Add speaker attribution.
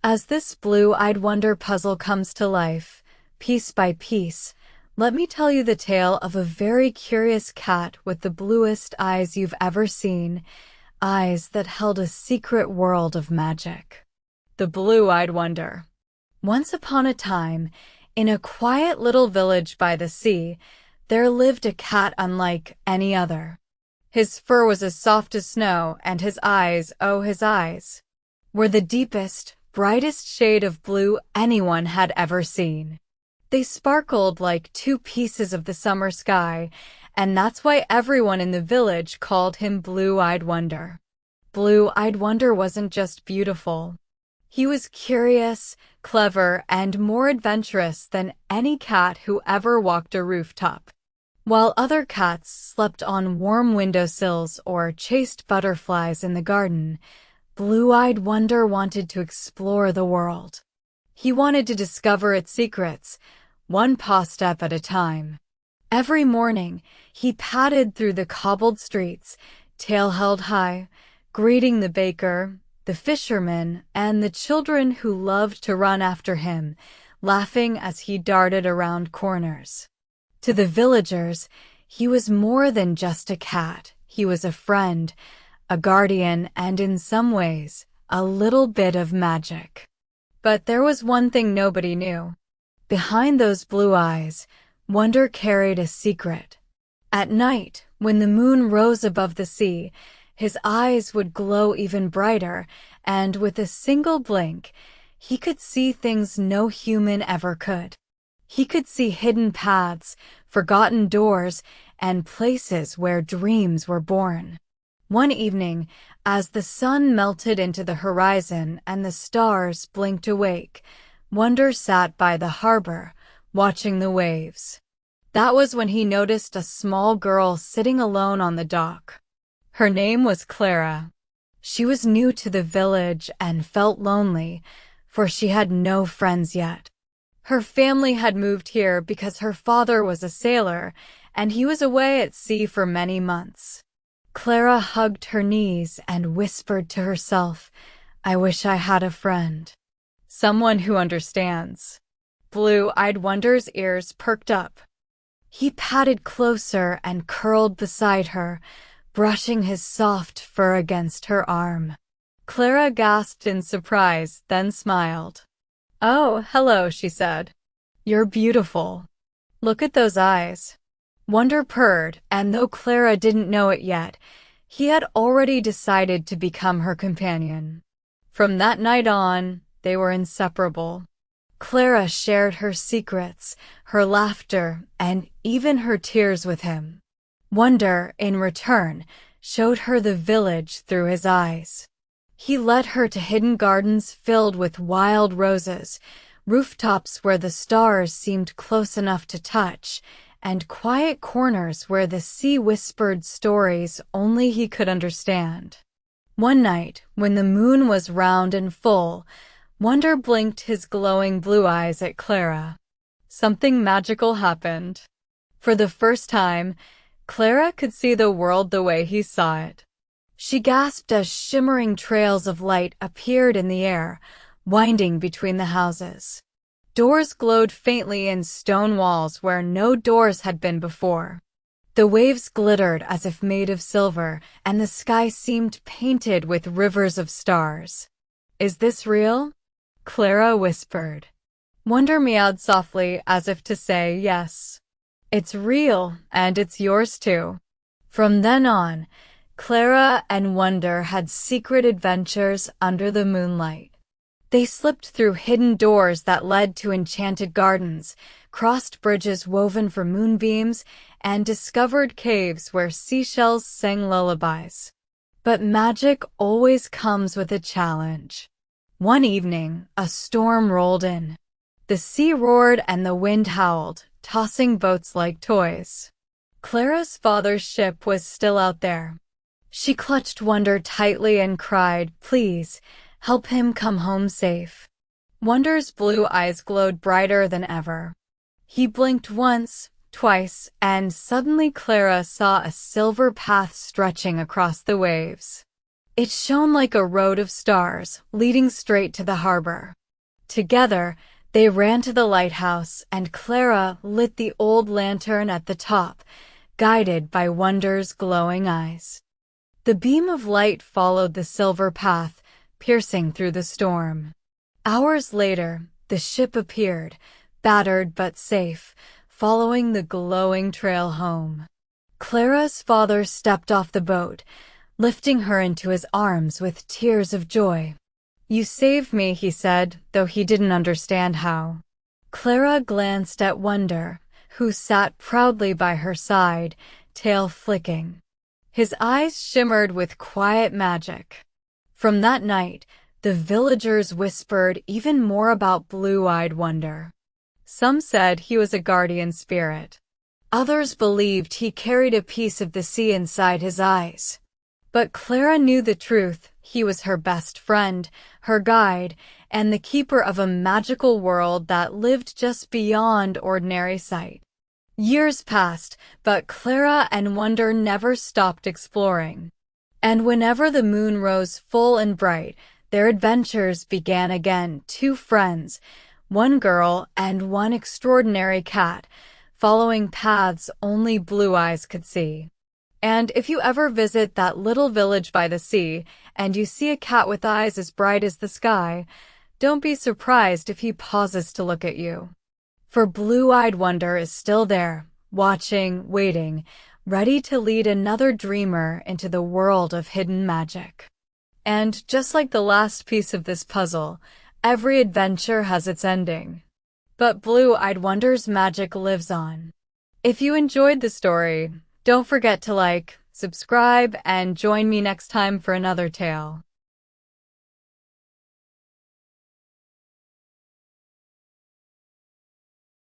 Speaker 1: As this blue-eyed wonder puzzle comes to life, piece by piece, let me tell you the tale of a very curious cat with the bluest eyes you've ever seen, eyes that held a secret world of magic. The Blue-Eyed Wonder. Once upon a time, in a quiet little village by the sea, there lived a cat unlike any other. His fur was as soft as snow, and his eyes, oh his eyes, were the deepest, brightest shade of blue anyone had ever seen. They sparkled like two pieces of the summer sky, and that's why everyone in the village called him Blue-Eyed Wonder. Blue-Eyed Wonder wasn't just beautiful. He was curious, clever, and more adventurous than any cat who ever walked a rooftop. While other cats slept on warm windowsills or chased butterflies in the garden, Blue-Eyed Wonder wanted to explore the world. He wanted to discover its secrets, one paw step at a time. Every morning, he padded through the cobbled streets, tail held high, greeting the baker, the fisherman, and the children who loved to run after him, laughing as he darted around corners. To the villagers, he was more than just a cat. He was a friend, a guardian, and in some ways, a little bit of magic. But there was one thing nobody knew. Behind those blue eyes, Wonder carried a secret. At night, when the moon rose above the sea, his eyes would glow even brighter, and with a single blink, he could see things no human ever could. He could see hidden paths, forgotten doors, and places where dreams were born. One evening, as the sun melted into the horizon and the stars blinked awake, Wonder sat by the harbor, watching the waves. That was when he noticed a small girl sitting alone on the dock. Her name was Clara. She was new to the village and felt lonely, for she had no friends yet. Her family had moved here because her father was a sailor, and he was away at sea for many months. Clara hugged her knees and whispered to herself, "I wish I had a friend. Someone who understands." Blue-Eyed Wonder's ears perked up. He padded closer and curled beside her, brushing his soft fur against her arm. Clara gasped in surprise, then smiled. "Oh, hello," she said. "You're beautiful. Look at those eyes." Wonder purred, and though Clara didn't know it yet, he had already decided to become her companion. From that night on, they were inseparable. Clara shared her secrets, her laughter, and even her tears with him. Wonder, in return, showed her the village through his eyes. He led her to hidden gardens filled with wild roses, rooftops where the stars seemed close enough to touch, and quiet corners where the sea whispered stories only he could understand. One night, when the moon was round and full, Wonder blinked his glowing blue eyes at Clara. Something magical happened. For the first time, Clara could see the world the way he saw it. She gasped as shimmering trails of light appeared in the air, winding between the houses. Doors glowed faintly in stone walls where no doors had been before. The waves glittered as if made of silver, and the sky seemed painted with rivers of stars. "Is this real?" Clara whispered. Wonder meowed softly as if to say yes. "It's real, and it's yours too." From then on, Clara and Wonder had secret adventures under the moonlight. They slipped through hidden doors that led to enchanted gardens, crossed bridges woven for moonbeams, and discovered caves where seashells sang lullabies. But magic always comes with a challenge. One evening, a storm rolled in. The sea roared and the wind howled, tossing boats like toys. Clara's father's ship was still out there. She clutched Wonder tightly and cried, "Please, help him come home safe." Wonder's blue eyes glowed brighter than ever. He blinked once, twice, and suddenly Clara saw a silver path stretching across the waves. It shone like a road of stars, leading straight to the harbor. Together, they ran to the lighthouse, and Clara lit the old lantern at the top, guided by Wonder's glowing eyes. The beam of light followed the silver path, piercing through the storm. Hours later, the ship appeared, battered but safe, following the glowing trail home. Clara's father stepped off the boat, lifting her into his arms with tears of joy. "You saved me," he said, though he didn't understand how. Clara glanced at Wonder, who sat proudly by her side, tail flicking. His eyes shimmered with quiet magic. From that night, the villagers whispered even more about Blue-Eyed Wonder. Some said he was a guardian spirit. Others believed he carried a piece of the sea inside his eyes. But Clara knew the truth. He was her best friend, her guide, and the keeper of a magical world that lived just beyond ordinary sight. Years passed, but Clara and Wonder never stopped exploring. And whenever the moon rose full and bright, their adventures began again. Two friends, one girl and one extraordinary cat, following paths only Blue Eyes could see. And if you ever visit that little village by the sea, and you see a cat with eyes as bright as the sky, don't be surprised if he pauses to look at you. For Blue-Eyed Wonder is still there, watching, waiting, ready to lead another dreamer into the world of hidden magic. And just like the last piece of this puzzle, every adventure has its ending. But Blue-Eyed Wonder's magic lives on. If you enjoyed the story, don't forget to like, subscribe, and join me next time for another tale.